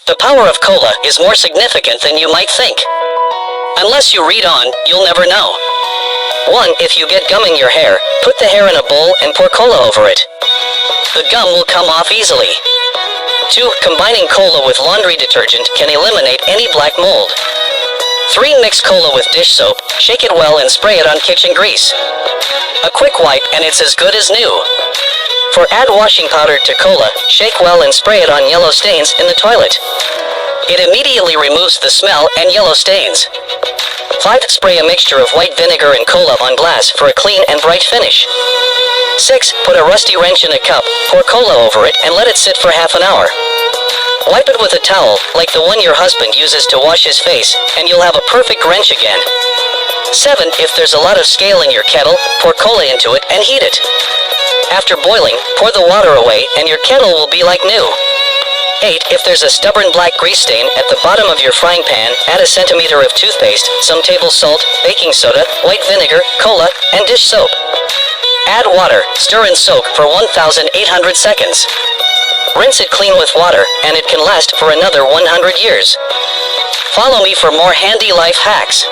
The power of cola is more significant than you might think. Unless you read on, you'll never know. 1. If you get gum in your hair, put the hair in a bowl and pour cola over it. The gum will come off easily. 2. Combining cola with laundry detergent can eliminate any black mold. 3. Mix cola with dish soap, shake it well and spray it on kitchen grease. A quick wipe and it's as good as new. 4. Add washing powder to cola, shake well and spray it on yellow stains in the toilet. It immediately removes the smell and yellow stains. 5. Spray a mixture of white vinegar and cola on glass for a clean and bright finish. 6. Put a rusty wrench in a cup, pour cola over it and let it sit for half an hour. Wipe it with a towel, like the one your husband uses to wash his face, and you'll have a perfect wrench again. 7. If there's a lot of scale in your kettle, pour cola into it and heat it. After boiling, pour the water away and your kettle will be like new. 8. If there's a stubborn black grease stain at the bottom of your frying pan, add a centimeter of toothpaste, some table salt, baking soda, white vinegar, cola, and dish soap. Add water, stir and soak for 1,800 seconds. Rinse it clean with water, and it can last for another 100 years. Follow me for more handy life hacks.